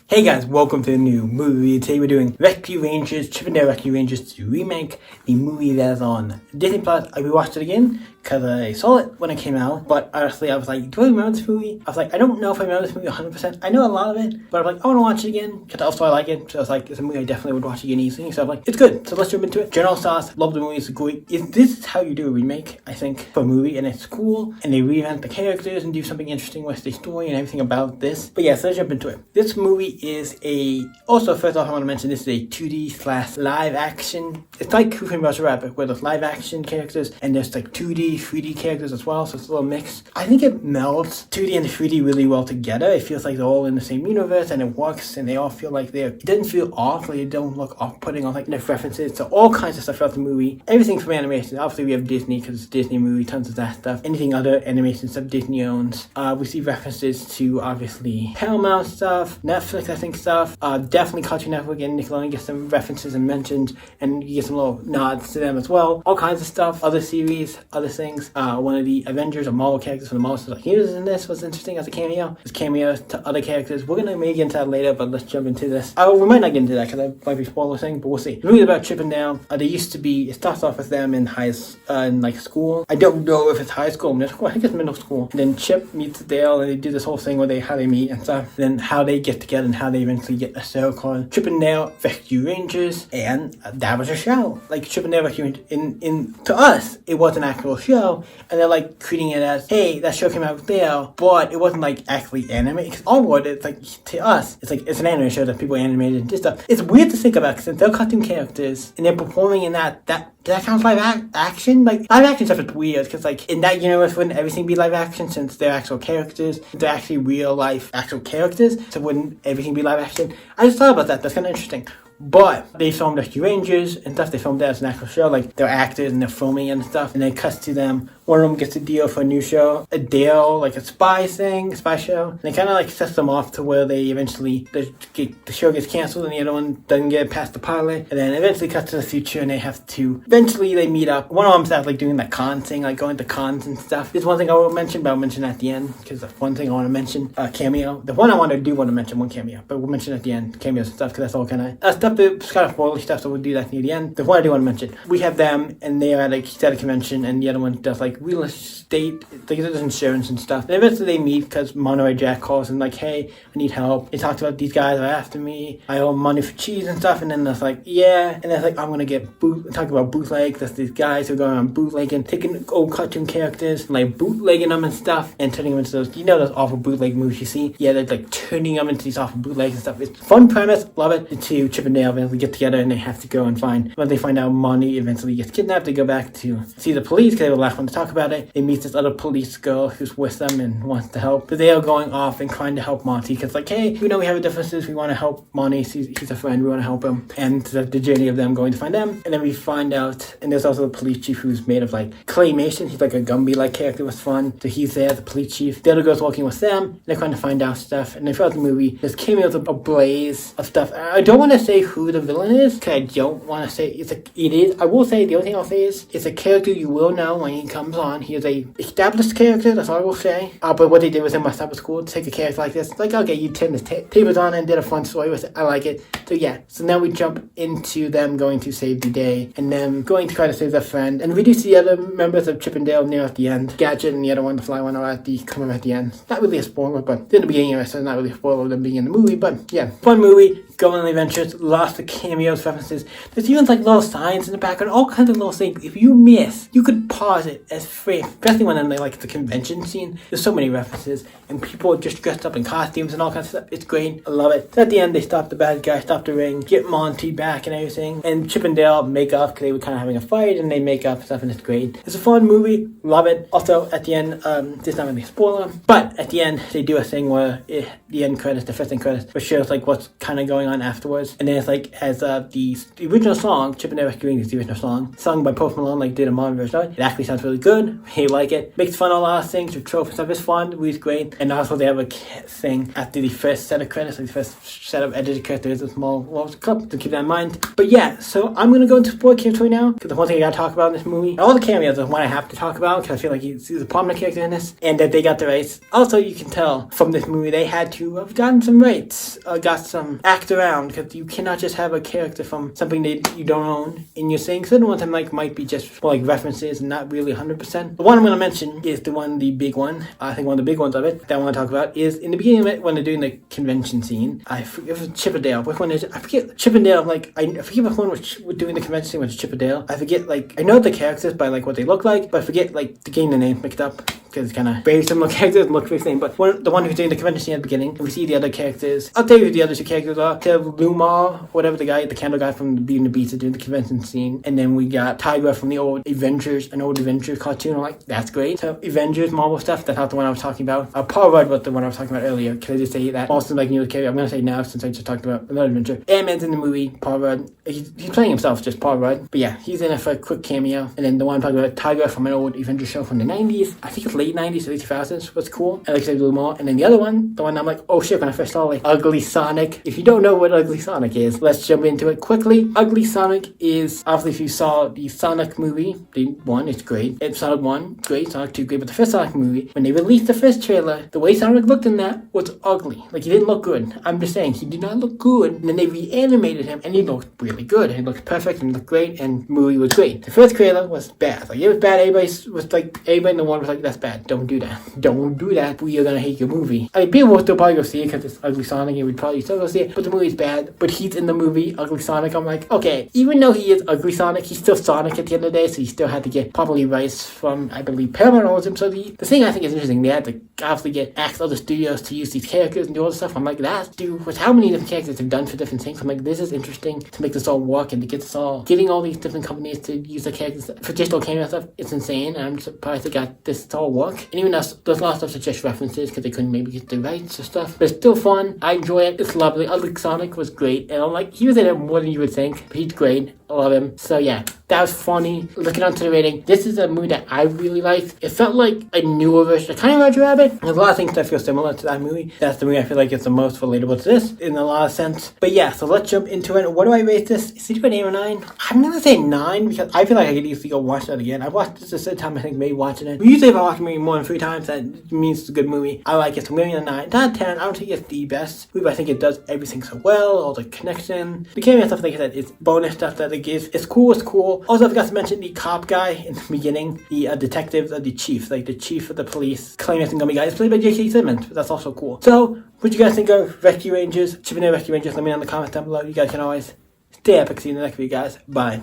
Hey guys, welcome to the new movie. Today we're doing Rescue Rangers, Chip 'n Dale Rescue Rangers to remake the movie that's on Disney Plus. I rewatched it again because I saw it when it came out, but honestly I was like, do I remember this movie? I was like, I don't know if I remember this movie 100%. I know a lot of it, but I'm like, I want to watch it again because also I like it. So I was like, it's a movie I definitely would watch again easily. So I'm like, it's good. So let's jump into it. General Sauce, love the movie. It's great. This is how you do a remake, I think, for a movie, and it's cool. And they reinvent the characters and do something interesting with the story and everything about this. But yeah, so let's jump into it. This movie is also, first off, I want to mention this is a 2D/live action. It's like Who Framed Roger Rabbit, where there's live action characters and there's like 2D, 3D characters as well, so it's a little mix. I think it melds 2D and 3D really well together. It feels like they're all in the same universe and it works, and they all feel like it doesn't feel off, like they don't look off-putting on like enough references to all kinds of stuff throughout the movie. Everything from animation. Obviously, we have Disney because it's a Disney movie, tons of that stuff. Anything other animation stuff Disney owns. We see references to obviously Paramount stuff, Netflix, I think stuff. Definitely Cartoon Network and Nickelodeon get some references and mentions, and you get some little nods to them as well. All kinds of stuff, other series, other things. One of the Avengers or Marvel characters from the Marvel heroes in this was interesting as a cameo. There's cameos to other characters. We're gonna maybe get into that later, but let's jump into this. We might not get into that because that might be spoiler thing, but we'll see. The movie about Chip 'n Dale. They used to be. It starts off with them in school. I don't know if it's high school or middle school. I think it's middle school. And then Chip meets Dale, and they do this whole thing where how they meet and stuff. And then how they get together and how they eventually get a show called Chip 'n Dale Rescue Rangers, and that was a show. Like Chip 'n Dale Rescue Rangers. To us, it was an actual show, and they're like treating it as, hey, that show came out there, but it wasn't like actually animated. Because all what it's like to us, it's like it's an anime show that people animated and stuff. It's weird to think about because they're cartoon characters and they're performing in that counts live action? Like, live action stuff is weird, because, like, in that universe, wouldn't everything be live action, since they're actual characters? They're actually real life actual characters, so wouldn't everything be live action? I just thought about that. That's kind of interesting. But they filmed Rescue Rangers and stuff. They filmed that as an actual show. Like, they're actors and they're filming and stuff. And then it cuts to them. One of them gets a deal for a new show. A deal, like a spy show. And it kind of like sets them off to where they eventually, the show gets canceled and the other one doesn't get past the pilot. And then eventually cuts to the future and they have to, eventually they meet up. One of them starts like doing that con thing, like going to cons and stuff. There's one thing I will mention, but I'll mention at the end. Because that's one thing I want to mention. Cameo. The one I want to mention one cameo. But we'll mention at the end. Cameos and stuff, because that's all kind of stuff. It's kind of spoiler stuff, so we'll do that near the end. The one I do want to mention, we have them, and they are at a convention, and the other one does like real estate, like does insurance and stuff. And eventually they meet because Monterey Jack calls and like, hey, I need help. They talked about these guys are after me. I owe money for cheese and stuff. And then there's like, yeah, and then like I'm gonna get talking about bootleg. There's these guys who are going around bootlegging, taking old cartoon characters, and like bootlegging them and stuff, and turning them into those, those awful bootleg movies you see. Yeah, they're like turning them into these awful bootlegs and stuff. It's fun premise, love it. The two Chip 'n Dale get together and they have to go and find, when they find out Monty eventually gets kidnapped, they go back to see the police because they were the last one to talk about it. They meet this other police girl who's with them and wants to help, but they are going off and trying to help Monty because like, hey, we know we have differences, we want to help Monty, he's a friend, we want to help him, and the journey of them going to find them. And then we find out, and there's also the police chief who's made of like claymation. He's like a Gumby like character, was fun, so he's there, the police chief. The other girl's working with them, and they're trying to find out stuff. And then throughout the movie there's cameos of a blaze of stuff. I don't want to say who the villain is, because I don't want to say it is. I will say, the only thing I'll say is it's a character you will know when he comes on. He is a established character, that's all I will say. But what they did with him, I thought was cool, to take a character like this, like, okay, you turned the tables on and did a fun story with it. I like it. So yeah, so now we jump into them going to save the day, and them going to try to save their friend, and we do see the other members of Chip 'n Dale near at the end. Gadget and the other one, the fly one, are coming at the end. Not really a spoiler, but in the beginning of it, so not really a spoiler of them being in the movie, but yeah, fun movie. Go on the adventures, lots of cameos, references. There's even like little signs in the background, all kinds of little things. If you miss, you could pause it as free, especially when in like the convention scene. There's so many references, and people just dressed up in costumes and all kinds of stuff. It's great. I love it. So at the end, they stop the bad guy, stop the ring, get Monty back and everything. And Chip 'n Dale make up because they were kind of having a fight, and they make up and stuff, and it's great. It's a fun movie. Love it. Also, at the end, this is not really a spoiler, but at the end, they do a thing where the end credits, the first end credits, which shows like what's kind of going on afterwards. And then it's like as the original song, Chip 'n Dale Rescue Rangers, the original song, sung by Post Malone, like did a modern version of it. It actually sounds really good. Hey, like it. Makes fun of a lot of things. The trope and stuff is fun. The movie's great. And also they have a thing after the first set of credits, like the first set of edited credits. There's a small clip to keep that in mind. But yeah, so I'm gonna go into spoiler territory now because the one thing I gotta talk about in this movie, all the cameos are one I have to talk about because I feel like he's a prominent character in this, and that they got the rights. Also, you can tell from this movie they had to have gotten some rights, got some act around, because you cannot just have a character from something that you don't own in your thing. Certain ones that might be just more like references and not really 100%. The one I'm gonna mention is the big one. I think one of the big ones of it that I want to talk about is in the beginning of it when they're doing the convention scene. I forget if it's Chip 'n Dale. Which one is it? I forget. Chip 'n Dale. Like I forget which one was doing the convention scene was Chip 'n Dale. I forget. Like I know the characters by like what they look like, but I forget like getting the names mixed up because it's kind of very similar characters and look very same. But the one who's doing the convention scene at the beginning, and we see the other characters. I'll tell you who the other two characters are. Lumar, whatever the candle guy from Beauty and the Beast, is doing the convention scene, and then we got Tigra from the old Avengers cartoon. I'm like, that's great. So Avengers, Marvel stuff. That's not the one I was talking about. Paul Rudd was the one I was talking about earlier. Can I just say that? Also, like new character, I'm gonna say now since I just talked about another adventure. Ant-Man's in the movie. Paul Rudd. He's playing himself, just Paul Rudd. But yeah, he's in it for a quick cameo. And then the one I'm talking about, Tigra from an old Avengers show from the 90s. I think it's late 90s, early 2000s. Was cool. I like to do more. And then the other one, the one I'm like, oh shit, when I first saw like Ugly Sonic. If you don't know what Ugly Sonic is, let's jump into it quickly. Ugly Sonic is obviously if you saw the Sonic movie, the one, it's great. It's Sonic 1, great. Sonic 2, great. But the first Sonic movie, when they released the first trailer, the way Sonic looked in that was ugly. Like he didn't look good. I'm just saying, he did not look good. And then they reanimated him and he looked really good. He looked perfect and looked great and the movie was great. The first trailer was bad. Like it was bad. Everybody in the one was like, that's bad. Don't do that. Don't do that. We are gonna hate your movie. I mean, people will still probably go see it because it's Ugly Sonic and we'd probably still go see it. But the movie's bad. But he's in the movie Ugly Sonic. I'm like, okay, even though he is Ugly Sonic, he's still Sonic at the end of the day, so he still had to get probably rights from, I believe, Paramount owns him. So the thing I think is interesting, they had to obviously ask other studios to use these characters and do all this stuff. I'm like, that's with how many different characters have done for different things. I'm like, this is interesting to make this all work and to get this all, getting all these different companies to use the characters for digital camera stuff. It's insane, and I'm surprised they got this to all work. And even though there's a lot of stuff that's just references because they couldn't maybe get the rights or stuff, but it's still fun. I enjoy it. It's lovely. Ugly Sonic was great, and I'm like, he was in it more than you would think. But he's great. I love him. So yeah, that was funny. Looking onto the rating, this is a movie that I really liked. It felt like a newer version of kind of Roger Rabbit. There's a lot of things that feel similar to that movie. That's the movie I feel like it's the most relatable to this in a lot of sense. But yeah, so let's jump into it. What do I rate this? Is it an 8 or 9? I'm gonna say 9 because I feel like I could easily go watch that again. I've watched this a certain time, I think, maybe watching it. Usually if I watch a movie more than 3 times, that means it's a good movie. I like it, so I'm giving it a 9. Not a 10. I don't think it's the best movie, but I think it does everything so well. All the connection. The camera stuff, like I said, it's bonus stuff that it gives. It's cool. It's cool. Also, I forgot to mention the cop guy in the beginning, the detective, the chief, like the chief of the police, claiming it's gonna be guy. It's played by J.K. Simmons. But that's also cool. So, what you guys think of Rescue Rangers? Chip 'n Dale Rescue Rangers? Let me know in the comments down below. You guys can always stay epic. See you in the next video, guys. Bye.